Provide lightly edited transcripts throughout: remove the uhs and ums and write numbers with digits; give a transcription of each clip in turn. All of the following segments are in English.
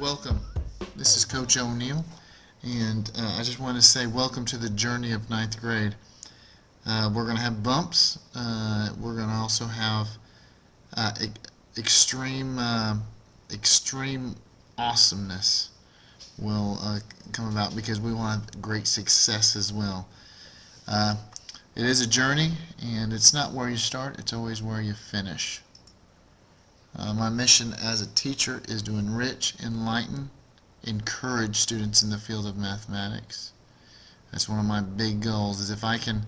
Welcome. This is Coach O'Neill, and I just want to say welcome to the journey of ninth grade. We're going to have bumps. We're going to also have e- extreme, extreme awesomeness will come about because we want great success as well. Uh, it is a journey, and it's not where you start, it's always where you finish. My mission as a teacher is to enrich, enlighten, encourage students in the field of mathematics. That's one of my big goals. Is if I can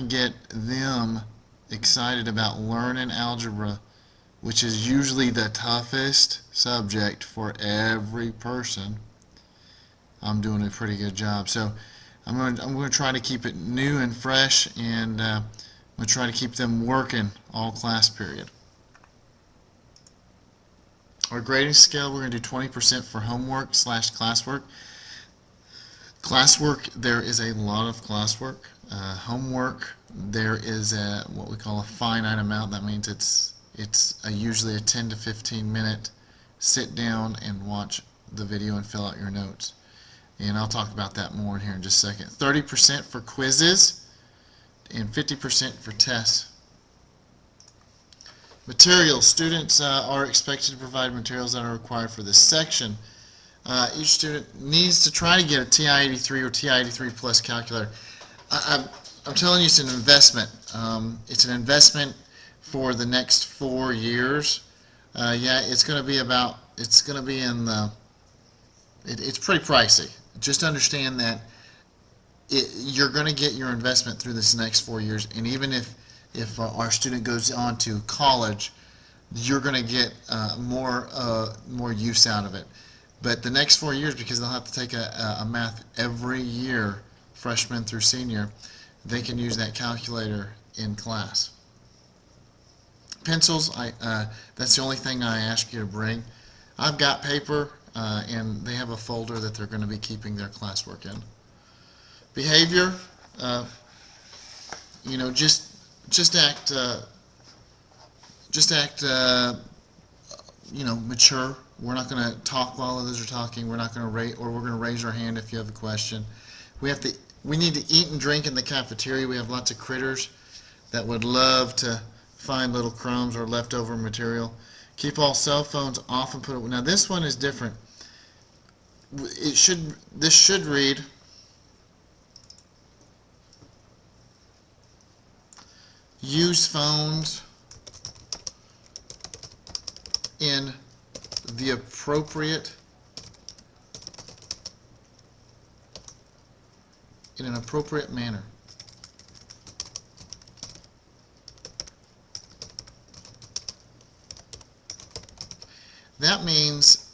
get them excited about learning algebra, which is usually the toughest subject for every person, I'm doing a pretty good job. So I'm going to try to keep it new and fresh, and I'm going to try to keep them working all class period. Our grading scale, we're going to do 20% for homework / classwork. Classwork, there is a lot of classwork. Homework, there is what we call a finite amount. That means it's usually a 10 to 15 minute sit down and watch the video and fill out your notes. And I'll talk about that more in here in just a second. 30% for quizzes and 50% for tests. Materials. Students are expected to provide materials that are required for this section. Each student needs to try to get a TI-83 or TI-83 plus calculator. I'm telling you, it's an investment. It's an investment for the next 4 years. Yeah, it's going to be in the, it's pretty pricey. Just understand that you're going to get your investment through this next 4 years, and even if our student goes on to college, you're going to get more use out of it. But the next 4 years, because they'll have to take a math every year, freshman through senior, they can use that calculator in class. Pencils, that's the only thing I ask you to bring. I've got paper, and they have a folder that they're going to be keeping their classwork in. Behavior, just act mature. We're not going to talk while others are talking. We're not going to we're going to raise our hand if you have a question. We need to eat and drink in the cafeteria. We have lots of critters that would love to find little crumbs or leftover material. Keep all cell phones off and put it. Now this one is different. This should read, use phones in the in an appropriate manner. That means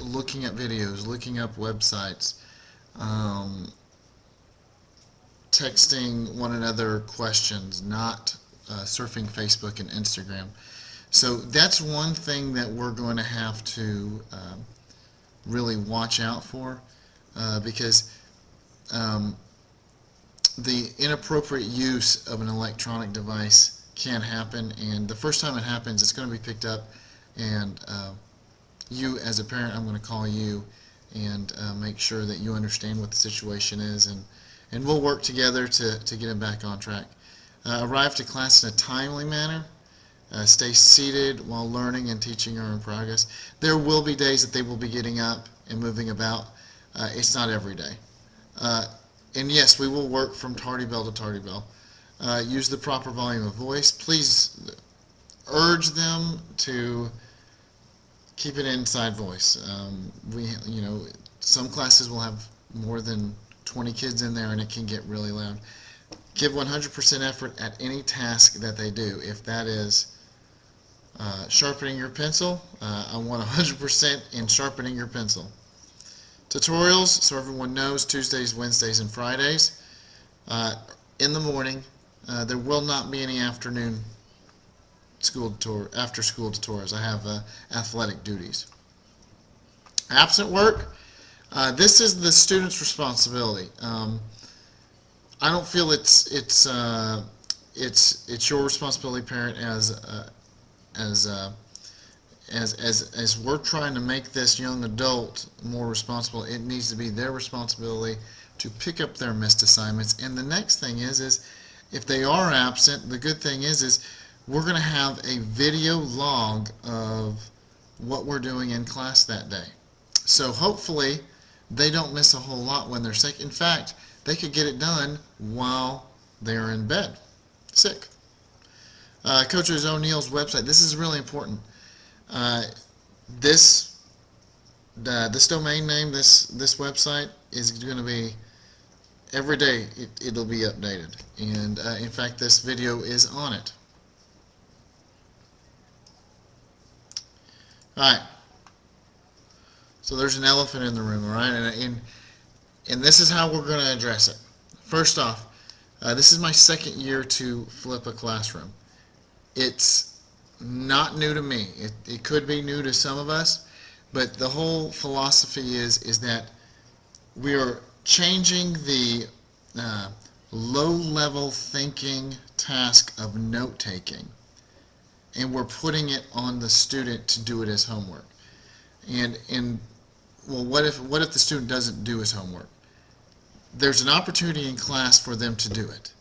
looking at videos, looking up websites, texting one another questions, not surfing Facebook and Instagram. So that's one thing that we're going to have to really watch out for, because the inappropriate use of an electronic device can happen, and the first time it happens, it's going to be picked up, and you as a parent, I'm going to call you and make sure that you understand what the situation is, and we'll work together to get it back on track. Arrive to class in a timely manner. Stay seated while learning and teaching are in progress. There will be days that they will be getting up and moving about. It's not every day. And yes, we will work from tardy bell to tardy bell. Use the proper volume of voice. Please urge them to keep it inside voice. Some classes will have more than 20 kids in there, and it can get really loud. Give 100% effort at any task that they do. If that is sharpening your pencil, I want 100% in sharpening your pencil. Tutorials, so everyone knows, Tuesdays, Wednesdays, and Fridays. In the morning, there will not be any after school tutorials. I have athletic duties. Absent work, this is the student's responsibility. I don't feel it's your responsibility, parent, as as we're trying to make this young adult more responsible, it needs to be their responsibility to pick up their missed assignments. And the next thing is if they are absent, the good thing is we're going to have a video log of what we're doing in class that day. So hopefully they don't miss a whole lot when they're sick. In fact, they could get it done while they're in bed, sick. Coach O'Neill's website, this is really important. This domain name, this website is going to be every day. It'll be updated, and in fact, this video is on it. All right. So there's an elephant in the room, all right, and this is how we're going to address it. First off, this is my second year to flip a classroom. It's not new to me. It could be new to some of us, but the whole philosophy is that we are changing the low-level thinking task of note-taking, and we're putting it on the student to do it as homework. And well, what if the student doesn't do his homework? There's an opportunity in class for them to do it.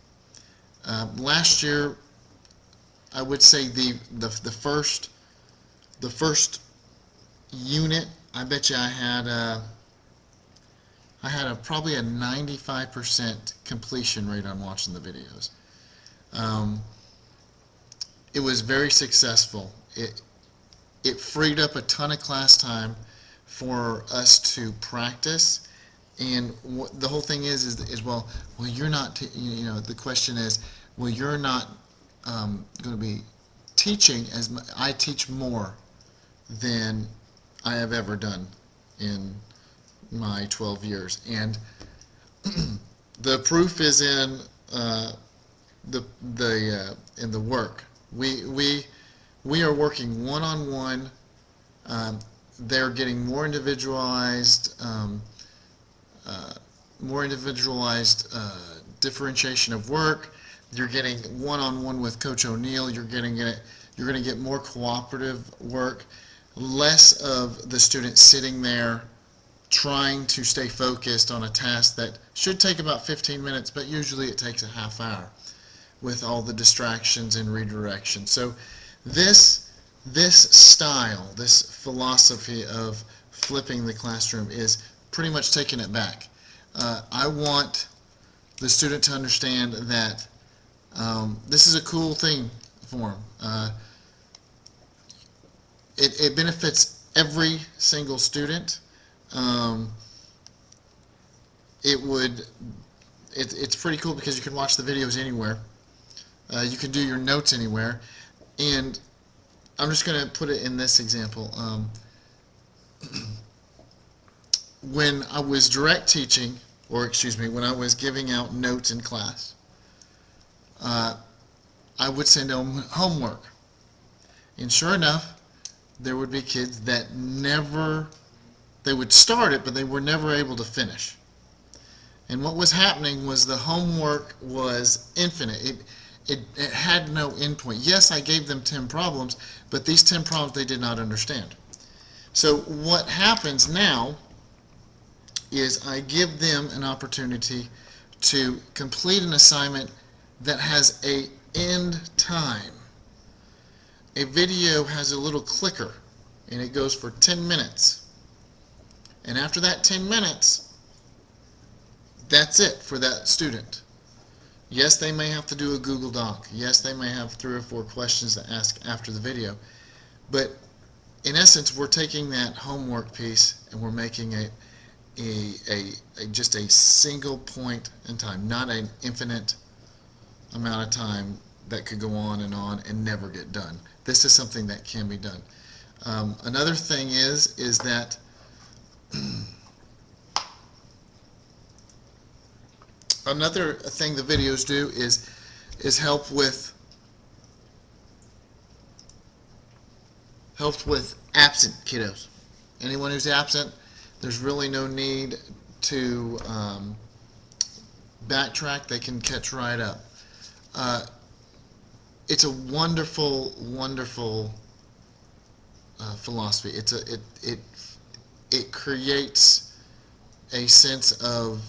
Last year, I would say the first unit, I bet you I had probably a 95% completion rate on watching the videos. It was very successful. It freed up a ton of class time for us to practice, and the whole thing is well, you're not, the question is, well, you're not going to be teaching as much. I teach more than I have ever done in my 12 years, and the proof is in the work. We are working one-on-one. They're getting more individualized differentiation of work. You're getting one-on-one with Coach O'Neill. You're going to get more cooperative work, less of the student sitting there trying to stay focused on a task that should take about 15 minutes, but usually it takes a half hour with all the distractions and redirection. So this style, this philosophy of flipping the classroom is pretty much taking it back. I want the student to understand that this is a cool thing for them. It benefits every single student. It's pretty cool because you can watch the videos anywhere. You can do your notes anywhere, and I'm just going to put it in this example. When I was direct teaching, or excuse me, when I was giving out notes in class, I would send them homework. And sure enough, there would be kids that they would start it, but they were never able to finish. And what was happening was the homework was infinite. It had no endpoint. Yes, I gave them 10 problems, but these 10 problems they did not understand. So what happens now is I give them an opportunity to complete an assignment that has an end time. A video has a little clicker, and it goes for 10 minutes. And after that 10 minutes, that's it for that student. Yes, they may have to do a Google Doc. Yes, they may have 3 or 4 questions to ask after the video. But in essence, we're taking that homework piece and we're making it just a single point in time, not an infinite amount of time that could go on and never get done. This is something that can be done. Another thing is that another thing the videos do is help with absent kiddos. Anyone who's absent, there's really no need to backtrack. They can catch right up. It's a wonderful, wonderful philosophy. It creates a sense of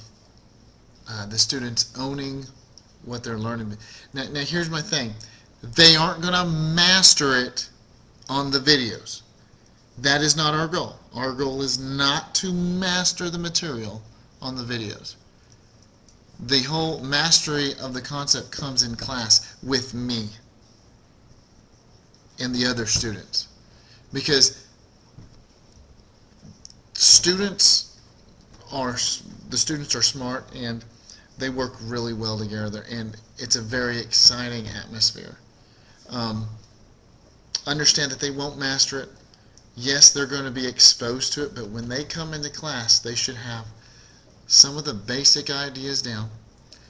the students owning what they're learning. Now here's my thing. They aren't going to master it on the videos. That is not our goal. Our goal is not to master the material on the videos. The whole mastery of the concept comes in class with me and the other students, because the students are smart and they work really well together, and it's a very exciting atmosphere. Understand that they won't master it. Yes, they're going to be exposed to it, but when they come into class, they should have some of the basic ideas down.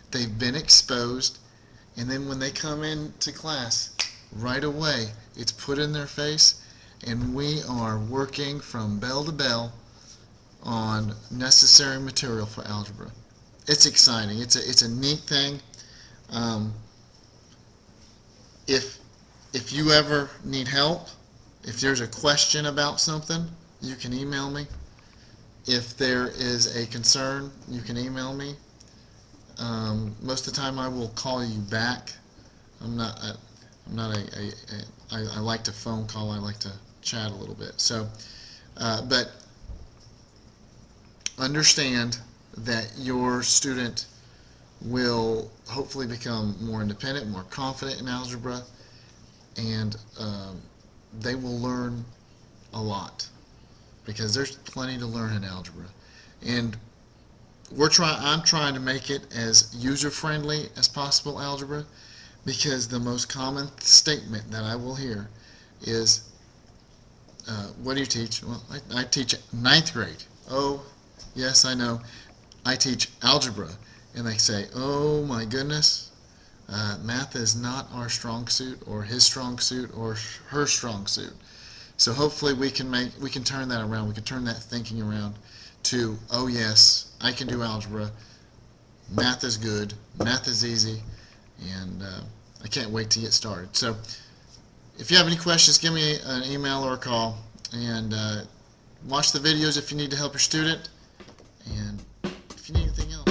They've been exposed, and then when they come into class, right away, it's put in their face, and we are working from bell to bell on necessary material for algebra. It's exciting. It's a neat thing. If you ever need help, if there's a question about something, you can email me. If there is a concern, you can email me. Most of the time, I will call you back. I like to phone call. I like to chat a little bit. So, but understand that your student will hopefully become more independent, more confident in algebra, and they will learn a lot, because there's plenty to learn in algebra. And I'm trying to make it as user-friendly as possible, algebra, because the most common statement that I will hear is, what do you teach? Well, I teach 9th grade. Oh, yes, I know. I teach algebra. And they say, oh my goodness, math is not our strong suit, or his strong suit, or her strong suit. So hopefully we can turn that around. We can turn that thinking around to, oh yes, I can do algebra. Math is good. Math is easy. And I can't wait to get started. So if you have any questions, give me an email or a call. And watch the videos if you need to help your student. And if you need anything else.